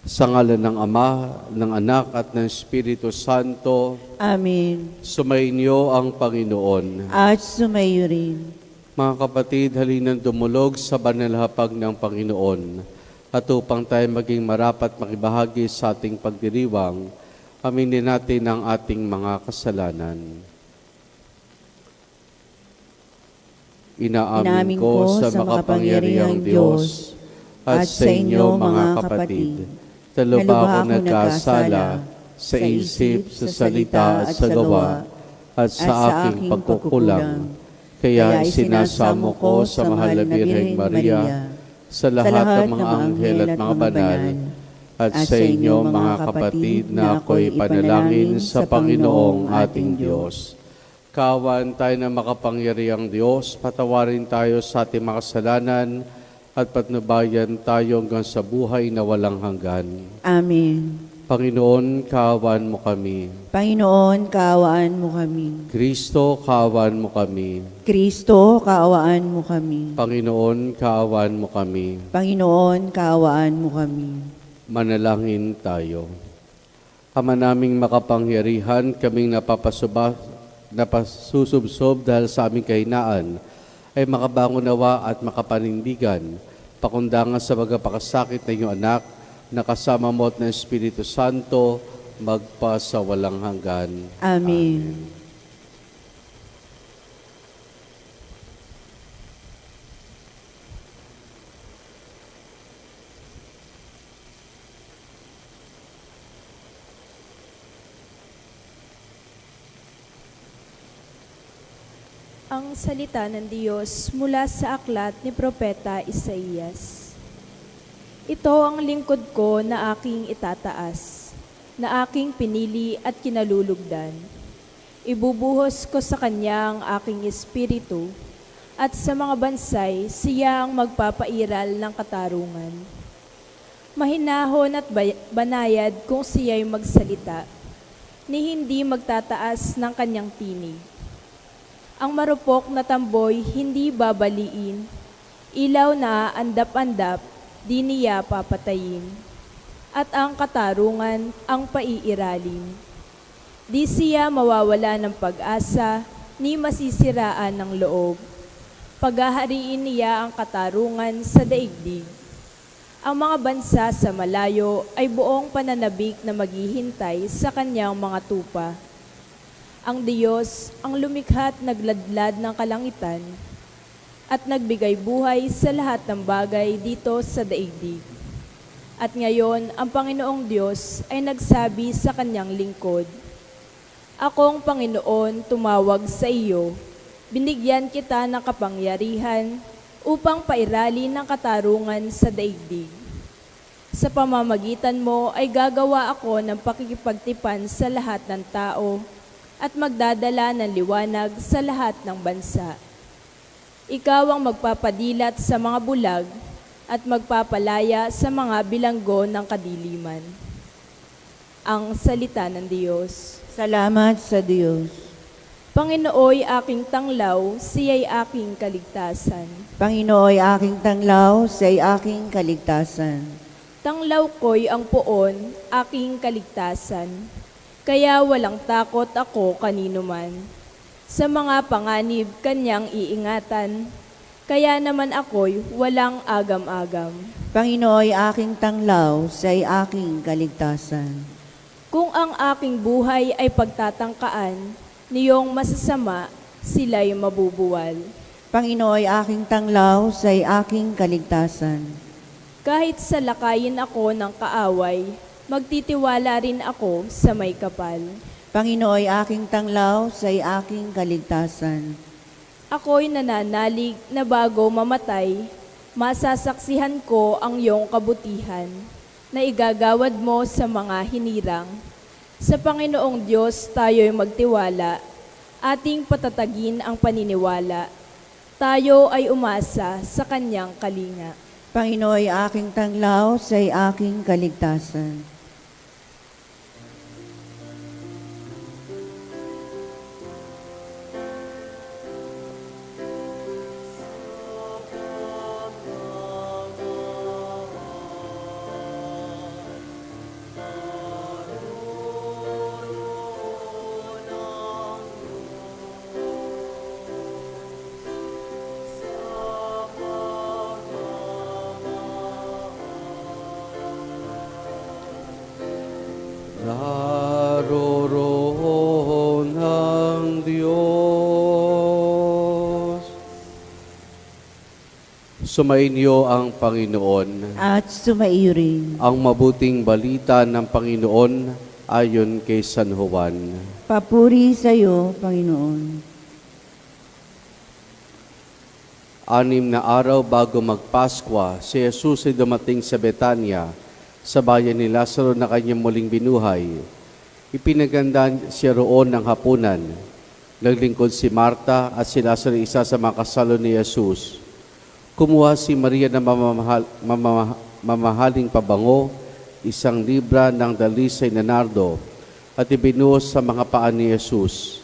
Sa ngalan ng Ama, ng Anak at ng Espiritu Santo, Amen. sumainyo ang Panginoon. At sumayo rin. Mga kapatid, halinang dumulog sa banal na hapag ng Panginoon. At upang tayo maging marapat makibahagi sa ating pagdiriwang, aminin natin ang ating mga kasalanan. Inaamin ko sa makapangyarihang Diyos at sa inyo mga kapatid, talubha akong nagkasala sa isip, sa salita at sa gawa at sa aking pagkukulang. Kaya isinasamo ko sa mahal na Birheng Maria, sa lahat ng mga anghel at mga banal, at sa inyo mga kapatid na ako'y panalangin sa Panginoong ating Diyos. Kawan tayo ng makapangyarihang Diyos, patawarin tayo sa ating mga kasalanan at patnubayan tayo hanggang sa buhay na walang hanggan. Amen. Panginoon, kaawaan mo kami. Panginoon, kaawaan mo kami. Kristo, kaawaan mo kami. Kristo, kaawaan mo kami. Panginoon, kaawaan mo kami. Panginoon, kaawaan mo kami. Manalangin tayo. Ama naming makapangyarihan, kaming napasusubsob dahil sa aming kahinaan, ay makabangunawa at makapanindigan, pakundangan sa magpakasakit na iyong anak, na kasama mo at ng Espiritu Santo, magpa sa walang hanggan. Amen. Ang salita ng Diyos mula sa aklat ni Propeta Isaías. Ito ang lingkod ko na aking itataas, na aking pinili at kinalulugdan. Ibubuhos ko sa kanya ang aking espiritu, at sa mga bansay siya ang magpapairal ng katarungan. Mahinahon at banayad kung siya'y magsalita, ni hindi magtataas ng kanyang tinig. Ang marupok na tamboy hindi babaliin, ilaw na andap-andap, di niya papatayin, at ang katarungan ang paiiralin. Di siya mawawala ng pag-asa, ni masisiraan ng loob. Paghahariin niya ang katarungan sa daigdig. Ang mga bansa sa malayo ay buong pananabik na maghihintay sa kanyang mga tupa. Ang Diyos ang lumikha't nagladlad ng kalangitan at nagbigay buhay sa lahat ng bagay dito sa daigdig. At ngayon, ang Panginoong Diyos ay nagsabi sa kanyang lingkod, Akong Panginoon, tumawag sa iyo, binigyan kita ng kapangyarihan upang pairali ng katarungan sa daigdig. Sa pamamagitan mo ay gagawa ako ng pakikipagtipan sa lahat ng tao at magdadala ng liwanag sa lahat ng bansa. Ikaw ang magpapadilat sa mga bulag at magpapalaya sa mga bilanggo ng kadiliman. Ang salita ng Diyos. Salamat sa Diyos. Panginooy aking tanglaw, siya'y aking kaligtasan. Panginooy aking tanglaw, siya'y aking kaligtasan. Tanglaw ko'y ang poon, aking kaligtasan. Kaya walang takot ako kanino man. Sa mga panganib kanyang iingatan, kaya naman ako'y walang agam-agam. Panginooy aking tanglaw, siya'y aking kaligtasan. Kung ang aking buhay ay pagtatangkaan, niyong masasama, sila'y mabubuwal. Panginooy aking tanglaw, siya'y aking kaligtasan. Kahit salakayin ako ng kaaway, magtitiwala rin ako sa may kapal. Panginooy aking tanglaw, siya'y aking kaligtasan. Ako'y nananalig na bago mamatay, masasaksihan ko ang iyong kabutihan, na igagawad mo sa mga hinirang. Sa Panginoong Diyos tayo'y magtiwala, ating patatagin ang paniniwala. Tayo ay umasa sa kanyang kalinga. Panginooy aking tanglaw, siya'y aking kaligtasan. Naroroon ang Diyos. Sumainyo ang Panginoon. At sumaiyo rin. Ang mabuting balita ng Panginoon ayon kay San Juan. Papuri sa iyo, Panginoon. 6 na araw bago magpaskwa, si Jesus ay dumating sa Betania, sa bayan ni Lazaro na kanyang muling binuhay. Ipinaganda siya roon ng hapunan. Naglingkod si Marta at si Lazaro, isa sa mga kasalo ni Jesus. Kumuha si Maria ng mamahaling pabango, 1 libra ng dalisay na nardo, at ibinuhos sa mga paa ni Jesus.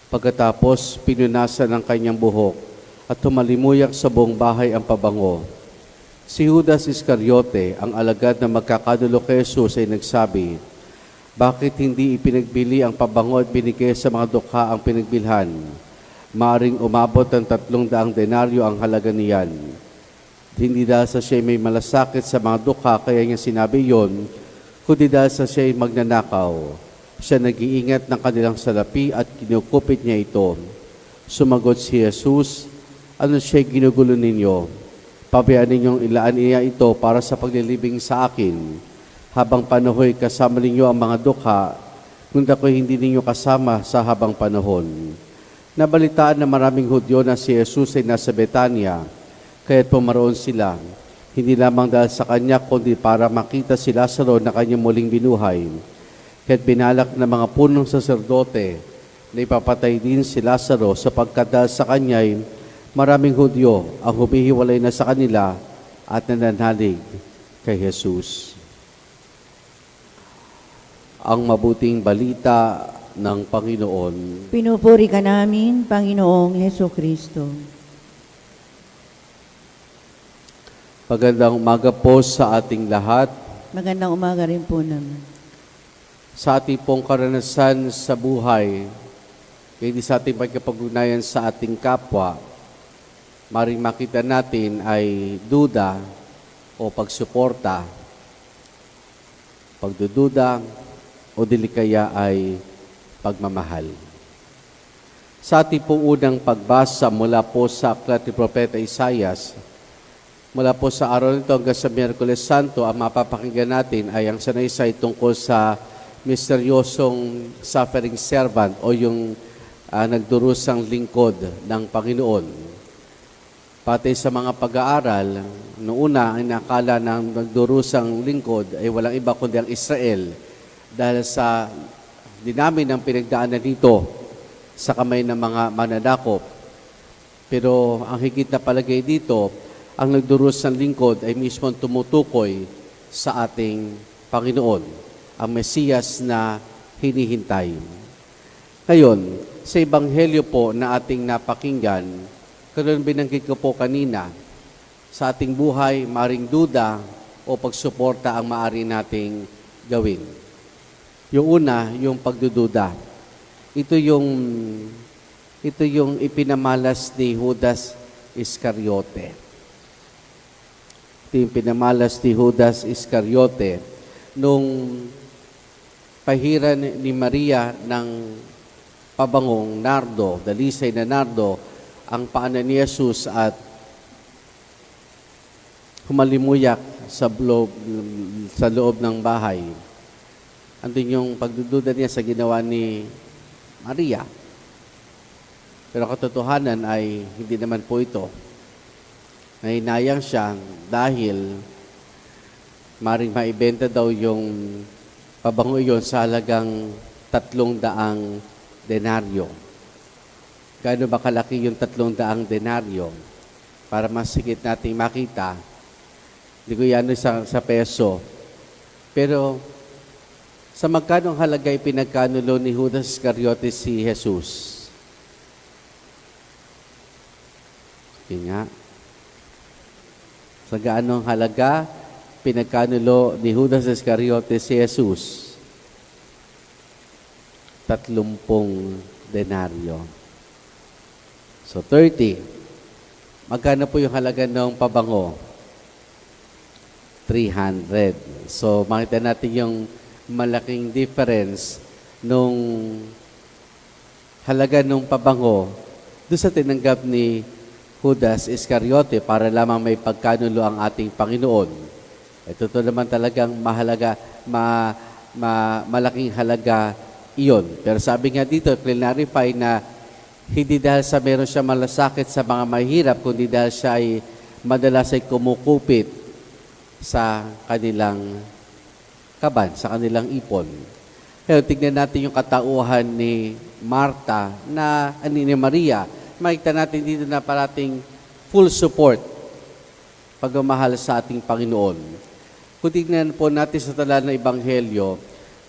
Pagkatapos, pinunasan ang kanyang buhok at tumalimuyak sa buong bahay ang pabango. Si Judas Iscariote, ang alagad na magkakadulo kay Jesus, ay nagsabi, "Bakit hindi ipinagbili ang pabango at binigay sa mga dukha ang pinagbilhan? Maaring umabot ng 300 denaryo ang halaga niyan." Hindi dahil sa siya may malasakit sa mga dukha, kaya niya sinabi yon, kundi dahil sa siya ay magnanakaw. Siya nag-iingat ng kanilang salapi at kinukupit niya ito. Sumagot si Jesus, "Ano siya ginugulo ninyo? Pabayaan ninyong ilaan niya ito para sa paglilibing sa akin. Habang panahoy kasama ninyo ang mga dukha, ngunit ako'y hindi ninyo kasama sa habang panahon." Nabalitaan na maraming Hudyo na si Jesus ay nasa Betania, kaya't pumaroon sila, hindi lamang dahil sa kanya, kundi para makita si Lazaro na kanyang muling binuhay. Kaya't binalak ng mga punong saserdote na ipapatay din si Lazaro, sapagkat dahil sa kanya'y maraming Hudyo ang humihiwalay na sa kanila at nananalig kay Jesus. Ang mabuting balita ng Panginoon. Pinupuri ka namin, Panginoong Hesukristo. Magandang umaga po sa ating lahat. Magandang umaga rin po naman. Sa ating pong karanasan sa buhay, hindi sa ating pagkapag-ugnayan sa ating kapwa, maring makita natin ay duda o pagsuporta, pagdududa o dilikaya ay pagmamahal. Sa ating pong unang pagbasa mula po sa aklat ni Propeta Isaias, mula po sa araw nito hanggang sa Miyerkules Santo, ang mapapakinggan natin ay ang sanaysay tungkol sa misteryosong suffering servant o yung nagdurusang lingkod ng Panginoon. Pati sa mga pag-aaral, noong una ay nakala ng nagdurusang lingkod ay walang iba kundi ang Israel dahil sa dinami ng pinagdaanan dito sa kamay ng mga mananakop. Pero ang higit na palagay dito, ang nagdurusang lingkod ay mismo tumutukoy sa ating Panginoon, ang Mesiyas na hinihintay. Ngayon, sa Ebanghelyo po na ating napakinggan, karon binanggit ko po kanina, sa ating buhay, maring duda o pagsuporta ang maaari nating gawin. Yung una, yung pagdududa. Ito yung ipinamalas ni Judas Iscariote. Ito yung pinamalas ni Judas Iscariote nung pahiran ni Maria ng pabangong nardo, dalisay na nardo, ang paanan ni Jesus at humalimuyak sa loob ng bahay. Andun yung pagdududa niya sa ginawa ni Maria. Pero katotohanan ay hindi naman po ito. Nahinayang siya dahil maring maibenta daw yung pabango yun sa halagang 300 denaryo. Gaano ba kalaki yung 300 denaryo? Para mas higit natin makita, hindi ko yan sa peso. Pero sa magkanong halaga ipinagkanulo ni Judas Iscariote si Jesus? Yun nga. Sa gaanong halaga pinagkanulo ni Judas Iscariote si Jesus? 30 denaryo. So 30. Magkano po yung halaga ng pabango? 300. So makita natin yung malaking difference nung halaga nung pabango doon sa tinanggap ni Judas Iscariote para lamang may pagkanulo ang ating Panginoon. Ito naman talagang malaking halaga iyon. Pero sabi nga dito, clarify na hindi dahil sa meron siya malasakit sa mga mahirap, kundi dahil siya ay madalas ay kumukupit sa kanilang kaban, sa kanilang ipon. Pero tignan natin yung katauhan ni Marta ni Maria. Makita natin dito na parating full support pagmamahal sa ating Panginoon. Kung tignan po natin sa tala ng Ebanghelyo,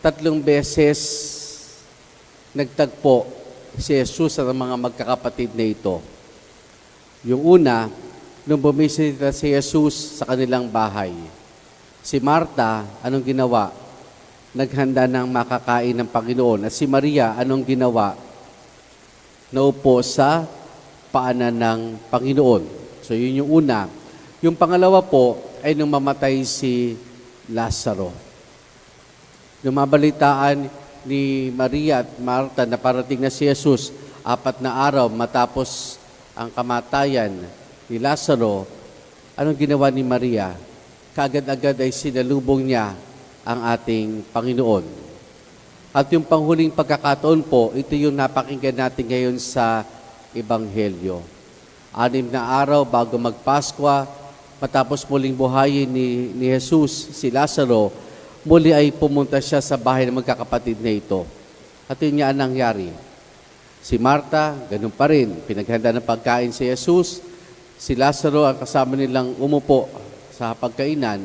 3 beses nagtagpo si Jesus sa mga magkakapatid na ito. Yung una, nung bumisita si Jesus sa kanilang bahay. Si Marta, anong ginawa? Naghanda ng makakain ng Panginoon. At si Maria, anong ginawa? Naupo sa paanan ng Panginoon. So, yun yung una. Yung pangalawa po ay nung mamatay si Lazaro. Nung mabalitaan ni Maria at Marta na parating na si Jesus, 4 na araw matapos ang kamatayan ni Lazaro, anong ginawa ni Maria? Kaagad-agad ay sinalubong niya ang ating Panginoon. At yung panghuling pagkakataon po, ito yung napakinggan natin ngayon sa Ebanghelyo. 6 na araw bago magpaskwa, matapos muling buhayin ni Jesus, si Lazaro, muli ay pumunta siya sa bahay ng magkakapatid na ito. At yun nga ang nangyari. Si Marta, ganun pa rin, pinaghanda ng pagkain si Jesus. Si Lazaro ang kasama nilang umupo sa pagkainan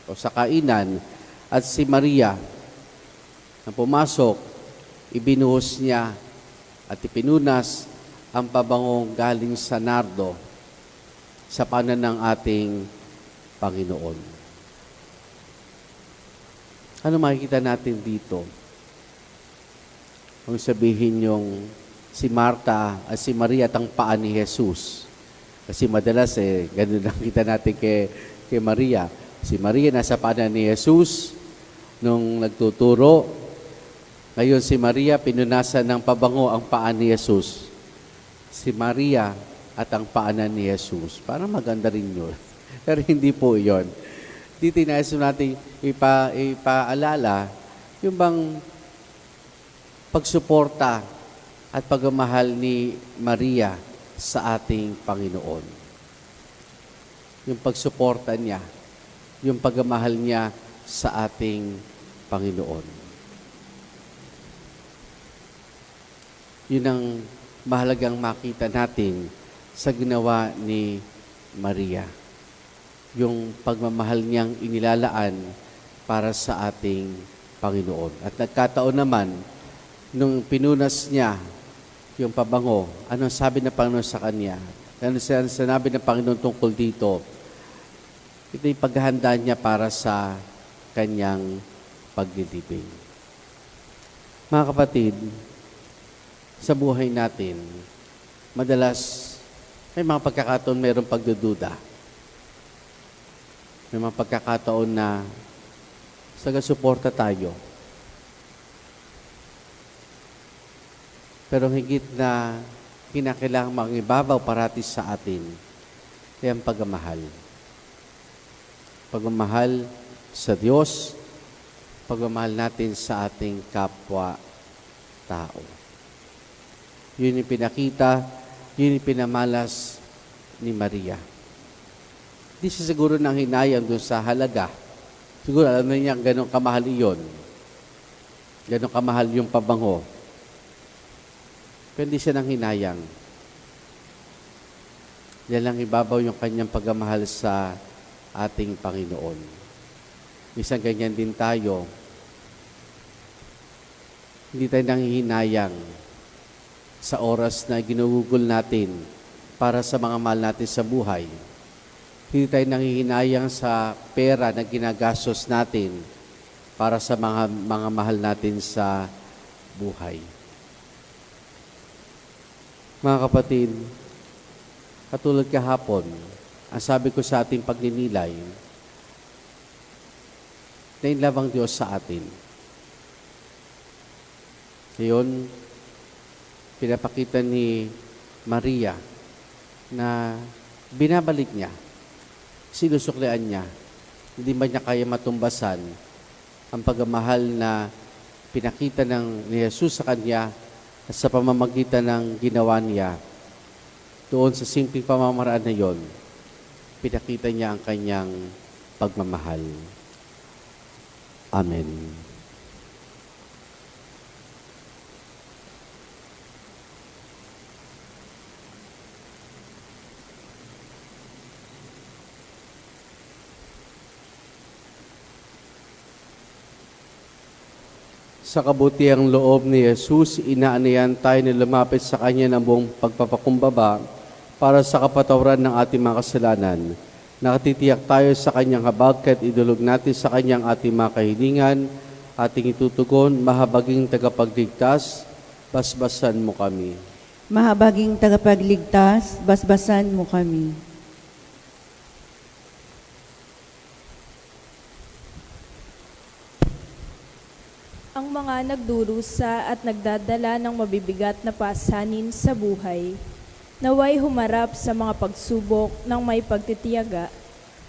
o sa kainan. At si Maria, na pumasok, ibinuhos niya at ipinunas ang pabangong galing sa nardo sa panan ng ating Panginoon. Ano makikita natin dito? Kung sabihin yung si Marta at si Maria at ang paa ni Jesus. Kasi madalas ganun lang kita natin kay Maria. Si Maria nasa paanan ni Jesus nung nagtuturo. Ngayon si Maria pinunasan ng pabango ang paa ni Jesus. Si Maria at ang paanan ni Jesus. Parang maganda rin yun. Pero hindi po yun. Dito nais natin ipaalala yung bang pagsuporta at pagmamahal ni Maria sa ating Panginoon. Yung pagsuporta niya, yung pagmamahal niya sa ating Panginoon. Yun ang mahalagang makita natin sa ginawa ni Maria. Yung pagmamahal niyang inilalaan para sa ating Panginoon. At nagkataon naman, nung pinunas niya yung pabango, anong sabi ng Panginoon sa kanya? Ano sinabi ng Panginoon tungkol dito? Ito yung paghahanda niya para sa kanyang paglilibing. Mga kapatid, sa buhay natin, madalas may mga pagkakataon mayroong pagdududa. May mga pagkakataon na suporta tayo. Pero higit na kinakailangang mangibabaw parati sa atin ay ang pagmamahal. Pagmamahal sa Diyos, pagmamahal natin sa ating kapwa-tao. Yun yung pinakita, yun yung pinamalas ni Maria. Hindi siya siguro nang hinayang doon sa halaga. Siguro alam na niya gano'ng kamahal iyon. Gano'ng kamahal yung pabango. Pero hindi siya nang hinayang. Yan lang ibabaw yung kanyang pagmamahal sa ating Panginoon. Isang ganyan din tayo. Hindi tayo nang hinayang sa oras na ginugugol natin para sa mga mahal natin sa buhay. Hindi tayo nanghihinayang sa pera na ginagastos natin para sa mga mahal natin sa buhay. Mga kapatid, katulad kahapon, ang sabi ko sa ating pagninilay, na inlove ang Diyos sa atin. Ngayon, pinapakita ni Maria na binabalik niya, sinusuklian niya, hindi ba niya kaya matumbasan ang pagmamahal na pinakita ni Jesus sa kanya at sa pamamagitan ng ginawa niya. Doon sa simpleng pamamaraan na yon, pinakita niya ang kanyang pagmamahal. Amen. Sa kabutiang loob ni Jesus, inaanayan tayo na lumapit sa Kanya ng buong pagpapakumbaba para sa kapatawaran ng ating mga kasalanan. Nakatitiyak tayo sa Kanyang habag kahit idulog natin sa Kanyang ating mga kahilingan, ating itutugon, mahabaging tagapagligtas, basbasan mo kami. Mahabaging tagapagligtas, basbasan mo kami. Ang mga nagdurusa at nagdadala ng mabibigat na pasanin sa buhay, naway humarap sa mga pagsubok ng may pagtitiyaga,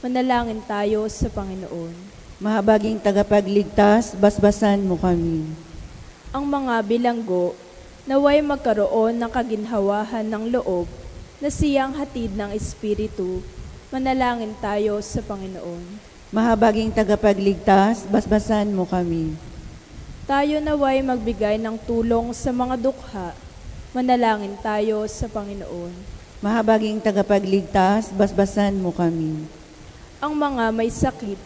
manalangin tayo sa Panginoon. Mahabaging tagapagligtas, basbasan mo kami. Ang mga bilanggo, naway magkaroon ng kaginhawahan ng loob na siyang hatid ng Espiritu, manalangin tayo sa Panginoon. Mahabaging tagapagligtas, basbasan mo kami. Tayo naway magbigay ng tulong sa mga dukha, manalangin tayo sa Panginoon. Mahabaging tagapagligtas, basbasan mo kami. Ang mga may sakit,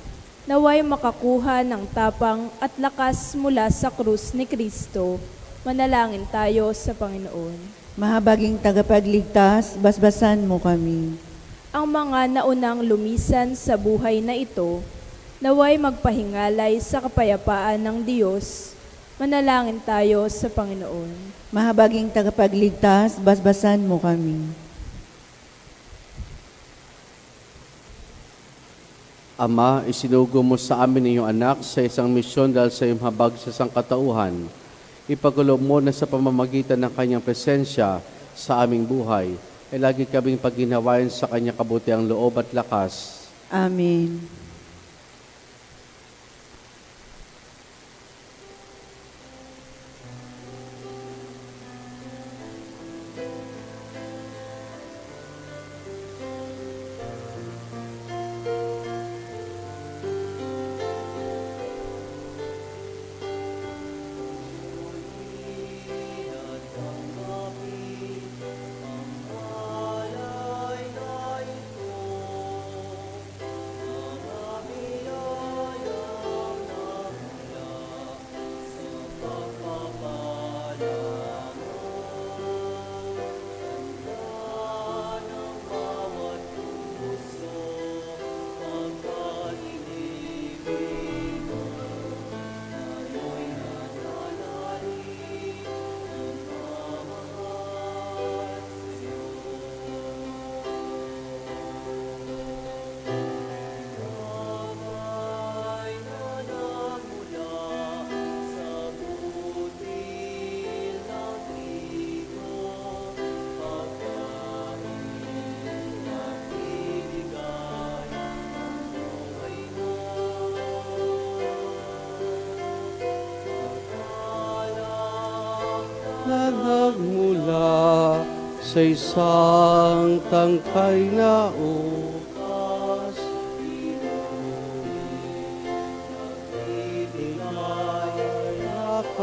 naway makakuha ng tapang at lakas mula sa krus ni Kristo, manalangin tayo sa Panginoon. Mahabaging tagapagligtas, basbasan mo kami. Ang mga naunang lumisan sa buhay na ito, naway magpahingalay sa kapayapaan ng Diyos, manalangin tayo sa Panginoon. Mahabaging tagapagligtas, basbasan mo kami. Ama, isinugo mo sa amin ang iyong anak sa isang misyon dahil sa iyong habag sa sangkatauhan. Ipagulo mo na sa pamamagitan ng kanyang presensya sa aming buhay, ay lagi kaming pagginawain sa kanyang kabutiang loob at lakas. Amen. Nagmula sa isang tangkay na upas, ibigay lakas.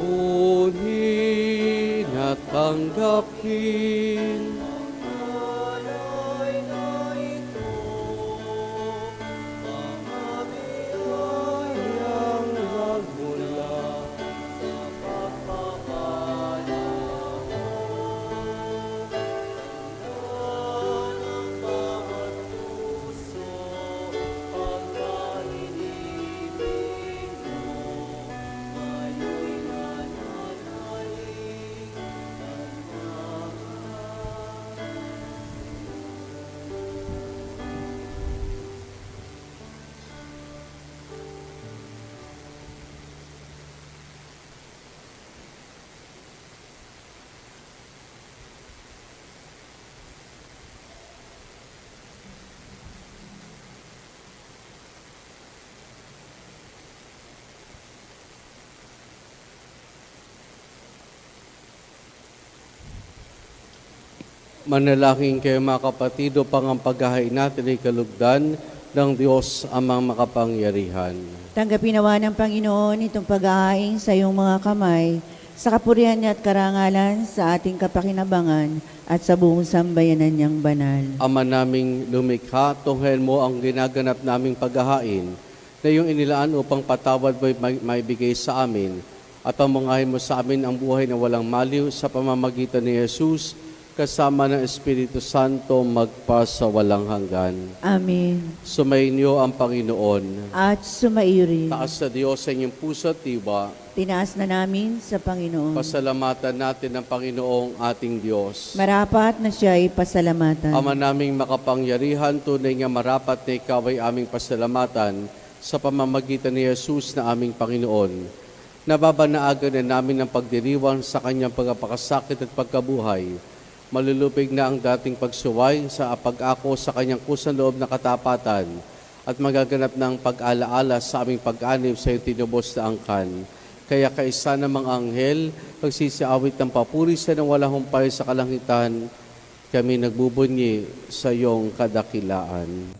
Kunin at tanggapin Manalangin kayo mga kapatid upang ang paghahain natin ay kalugdan ng Diyos amang makapangyarihan. Tanggapin nawa ng Panginoon itong paghahain sa iyong mga kamay, sa kapurihan niya at karangalan sa ating kapakinabangan at sa buong sambayanan niyang banal. Ama naming lumikha, tunghayan mo ang ginaganap naming paghahain na iyong inilaan upang patawad mo'y maibigay sa amin at pamungahin mo sa amin ang buhay na walang maliw sa pamamagitan ni Jesus kasama ng Espiritu Santo magpasawalang hanggan. Amen. Sumainyo ang Panginoon. At sumaiyo rin. Taas sa Diyos sa inyong puso at tiwa. Tinaas na namin sa Panginoon. Pasalamatan natin ang Panginoong ating Diyos. Marapat na siya ay pasalamatan. Ama naming makapangyarihan, tunay nga marapat na ikaw ay aming pasalamatan sa pamamagitan ni Jesus na aming Panginoon. Nababanaagan na namin ang pagdiriwang sa kanyang pagpapakasakit at pagkabuhay. Malulupig na ang dating pagsuway sa pag-ako sa kanyang kusang loob na katapatan at magaganap ng pag-alaala sa aming pag-anib sa iyong tinubos na angkan. Kaya kaisa ng mga anghel, pagsisiawit ng papuri sa nang walang humpay sa kalangitan, kami nagbubunyi sa iyong kadakilaan.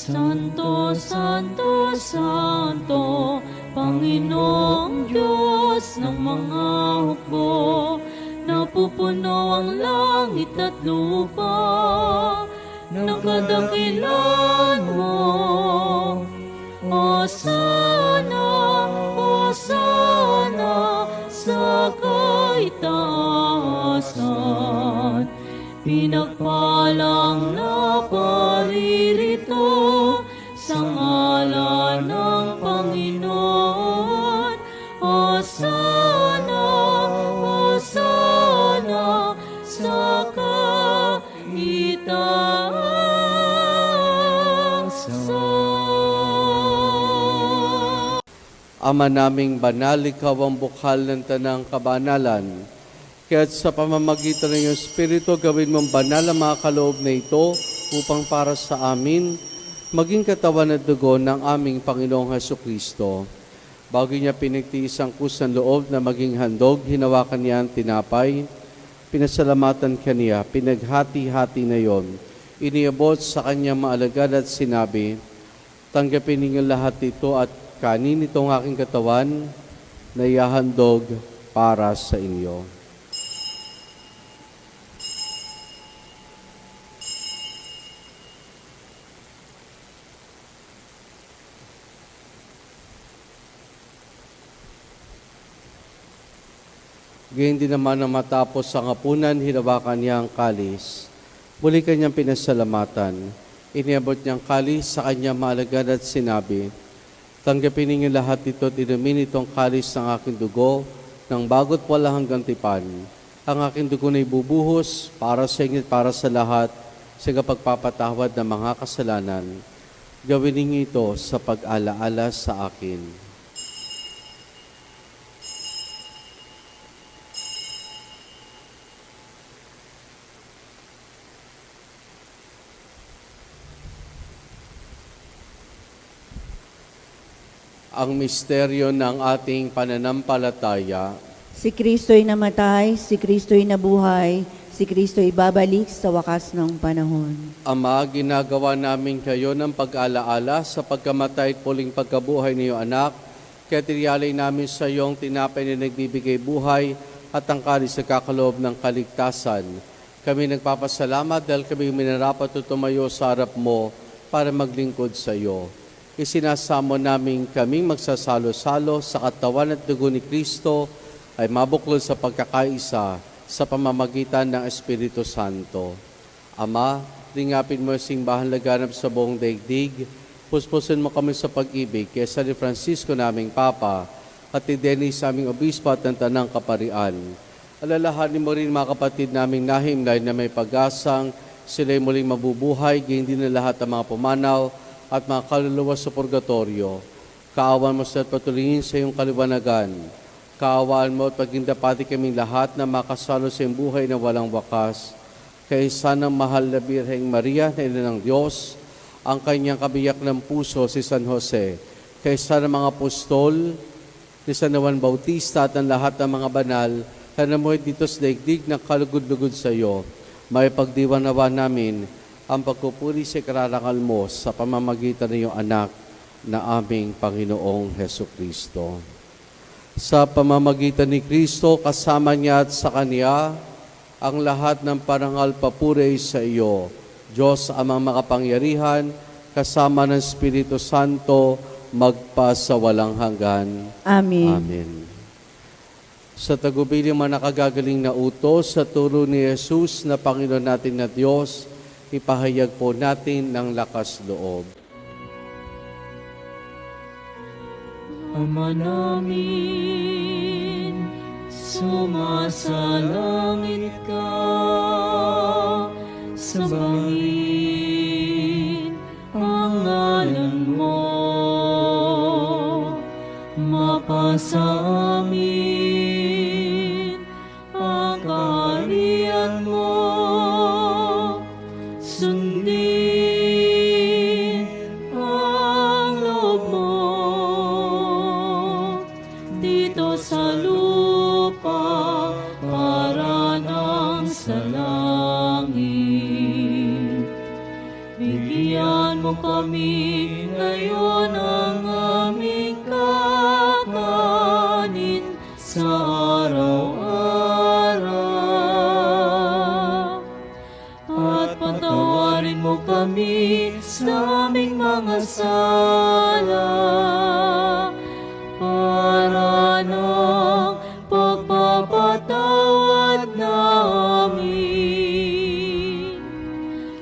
Santo, Santo, Santo, Panginoong Diyos ng mga hukbo, napupuno ang langit at lupa ng kadakilan mo. Hosana, Hosana, sa kaitaasan, pinagpalang na paririto sa ngalan ng Panginoon. Hosana, Hosana, sa kaitaasan. Ama naming banal, ikaw ang bukal ng tanang kabanalan. Kaya't sa pamamagitan ng iyong Espiritu, gawin mong banal ang mga kaloob na ito upang para sa amin, maging katawan at dugo ng aming Panginoong Hesukristo. Bago niya pinagtiis ang kusang loob na maging handog, hinawakan niya ang tinapay, pinasalamatan kaniya, pinaghati-hati na yon. Iniabot sa kanyang maalagad at sinabi, tanggapin ninyo lahat ito at kanin itong aking katawan na ihahandog para sa inyo. Gayon din naman na matapos ang hapunan, hinawakan niya ang kalis. Muli kanyang pinasalamatan. Iniabot niyang kalis sa kanyang maalagad at sinabi, tanggapin ninyo lahat ito at inumin itong kalis ng aking dugo ng bago't walang hanggang tipan. Ang aking dugo na ibubuhos para sa inyo at para sa lahat sa pagpapatawad ng mga kasalanan. Gawin ninyo ito sa pag-alaala sa akin. Ang misteryo ng ating pananampalataya. Si Kristo'y namatay, si Kristo'y nabuhay, si Kristo'y babalik sa wakas ng panahon. Ama, ginagawa namin kayo ng pag-alaala sa pagkamatay at muling pagkabuhay ng iyong anak, kaya tiniyalay namin sa iyong tinapay na nagbibigay buhay at ang kalis sa kakaloob ng kaligtasan. Kami nagpapasalamat dahil kami minarapat o tumayo sa harap mo para maglingkod sa iyo. Isinasamo namin kaming magsasalo-salo sa katawan at dugo ni Kristo ay mabuklod sa pagkakaisa sa pamamagitan ng Espiritu Santo. Ama, lingapin mo ang simbahan laganap sa buong daigdig, puspusin mo kami sa pag-ibig kay San Francisco naming Papa at ni Dennis aming Obispo at ng Tanang Kaparian. Alalahanin mo rin mga kapatid naming nahimlay na may pag-asang sila'y muling mabubuhay, gayon din na lahat ng mga pumanaw at mga kaluluwa sa purgatorio. Kaawan mo sa patuloyin sa iyong kaliwanagan. Kaawaan mo at pagindapati kaming lahat na makasalo sa iyong buhay na walang wakas. Kaysa ng mahal na Birheng Maria na ina ng Diyos, ang kanyang kabiyak ng puso si San Jose, kaysa ng mga apostol, ni San Juan Bautista at ng lahat ng mga banal, na mo dito sa daigdig ng kalugod-lugod sa iyo, may pagdiwanawa namin ang pagpupuri sa kararangal mo sa pamamagitan ng iyong anak na aming Panginoong Hesukristo. Sa pamamagitan ni Kristo, kasama niya at sa Kanya, ang lahat ng parangal papuri sa iyo, Diyos amang makapangyarihan, kasama ng Espiritu Santo, magpa sa walang hanggan. Amen. Amen. Sa tagubilin man nakagagaling na utos, sa turo ni Jesus na Panginoon natin na Diyos, ipahayag po natin ng lakas loob. Ama namin, sumasalangit ka, sambahin ang ngalan mo, mapasa amin ang kaharian mo, sundin ang loob mo dito sa lupa para nang sa langit. Bigyan mo kami ngayon ang aming kakanin sa araw-araw. At patawarin mo kami sa aming mga sala para ng pagpapatawad namin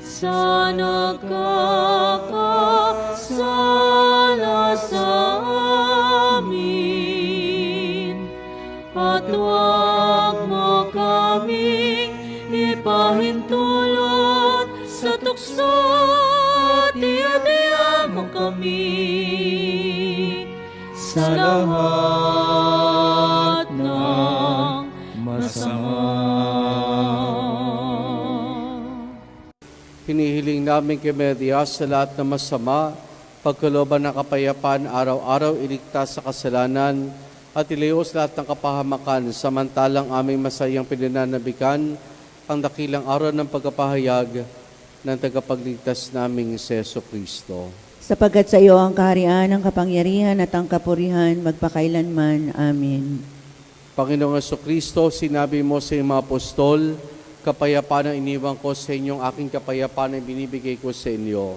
sa nagkakasala sa amin. At huwag mo kaming ipahintulot sa tukso at iadya mo kami sa lahat ng masama. Hinihiling namin kay Maria sa lahat ng masama, pagkalooban ng kapayapaan, araw-araw iligtas sa kasalanan, at ilayos lahat ng kapahamakan, samantalang aming masayang pinananabikan ang dakilang araw ng pagkapahayag ng tagapagligtas naming si Jesucristo. Sapagkat sa iyo ang kaharian, ang kapangyarihan at ang kapurihan magpakailanman. Amen. Panginoong Jesucristo, sinabi mo sa iyong mga apostol, kapayapaan ang iniwan ko sa inyong aking kapayapaan ang binibigay ko sa inyo.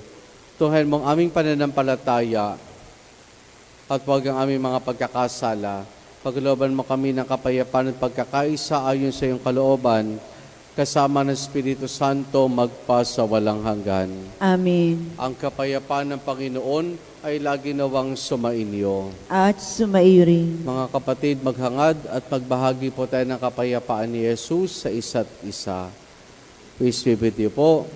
Tuhan mong aming pananampalataya at huwag ang aming mga pagkakasala. Paglooban mo kami ng kapayapaan at pagkakaisa ayon sa iyong kalooban, kasama ng Espiritu Santo magpa sa walang hanggan. Amen. Ang kapayapaan ng Panginoon ay lagi nawang sumainyo. At sumaiyo rin. Mga kapatid, maghangad at magbahagi po tayo ng kapayapaan ni Jesus sa isa't isa. Peace be with you po.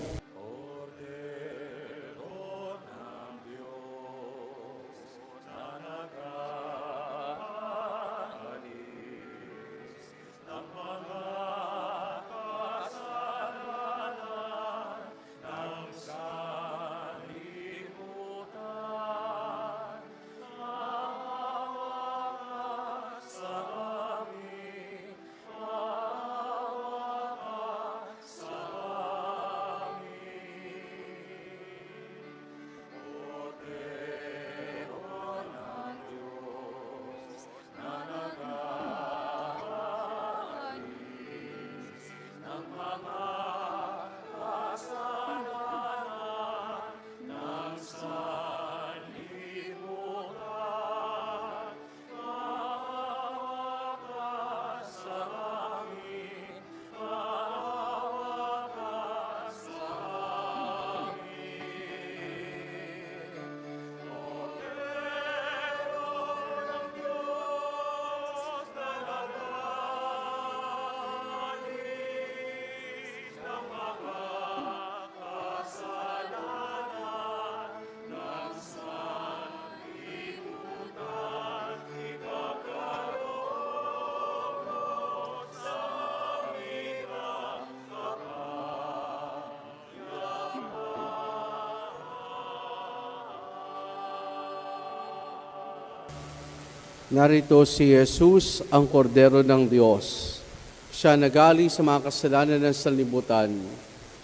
Narito si Jesus, ang kordero ng Diyos. Siya nagali sa mga kasalanan ng sanlibutan.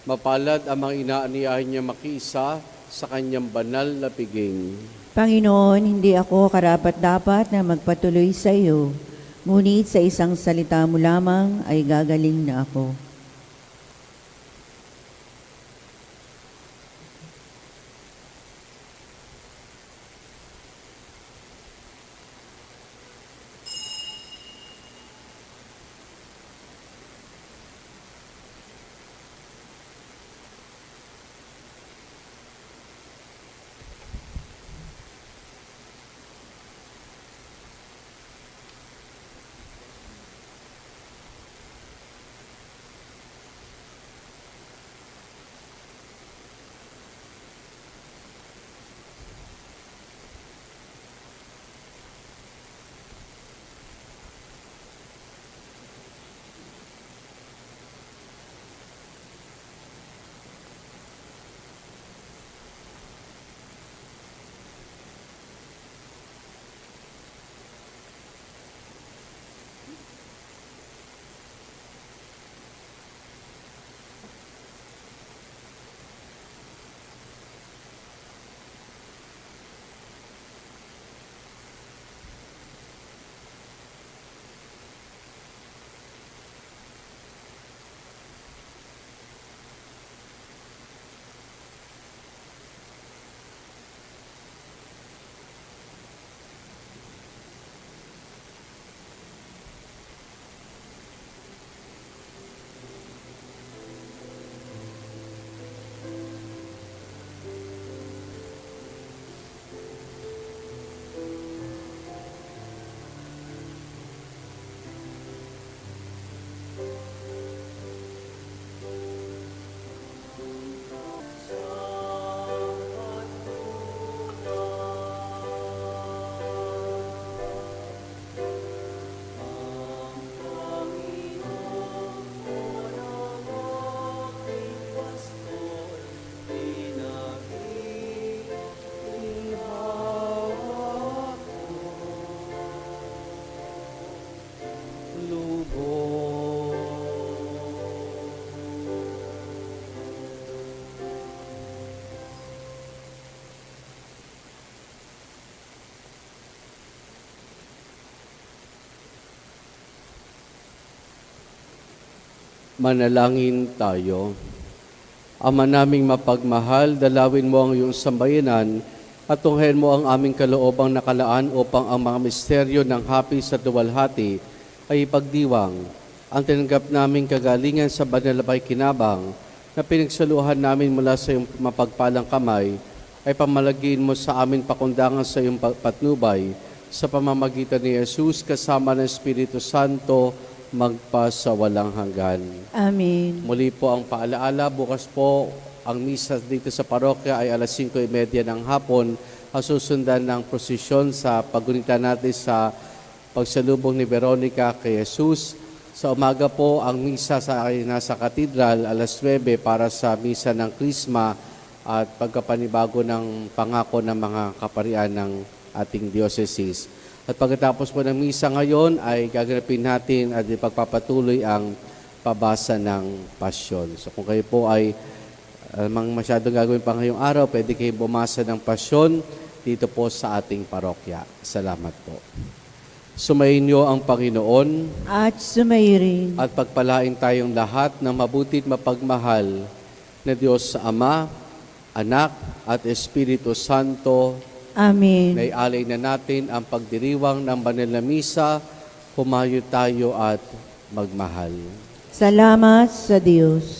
Mapalad ang mga inaaniyahan niya makiisa sa kanyang banal na piging. Panginoon, hindi ako karapat-dapat na magpatuloy sa iyo, ngunit sa isang salita mo lamang ay gagaling na ako. Manalangin tayo. Ama naming mapagmahal, dalawin mo ang iyong sambayanan at tunghayan mo ang aming kaloobang nakalaan upang ang mga misteryo ng hapis at duwalhati ay ipagdiwang. Ang tinanggap naming kagalingan sa banal na pakikinabang na pinagsaluhan namin mula sa iyong mapagpalang kamay ay pamalagin mo sa amin pakundangan sa iyong patnubay sa pamamagitan ni Jesus kasama ng Espiritu Santo magpa sa walang hanggan. Amen. Muli po ang paalaala, bukas po ang misa dito sa parokya ay alas 5:30 ng hapon. Susundan ng prosesyon sa paggunita natin sa pagsalubong ni Veronica kay Jesus. Sa umaga po ang misa ay nasa katedral alas 9 para sa misa ng Krisma at pagkapanibago ng pangako ng mga kaparian ng ating diocese. At pagkatapos po ng misa ngayon ay gaganapin natin at ipagpapatuloy ang pabasa ng pasyon. So kung kayo po ay masyadong gagawin pa ngayong araw, pwede kayo bumasa ng pasyon dito po sa ating parokya. Salamat po. Sumayin niyo ang Panginoon At sumairin. at pagpalain tayong lahat ng mabuti at mapagmahal na Diyos sa Ama, Anak at Espiritu Santo. Amen. Naialay na natin ang pagdiriwang ng banal na misa, humayo tayo at magmahal. Salamat sa Diyos.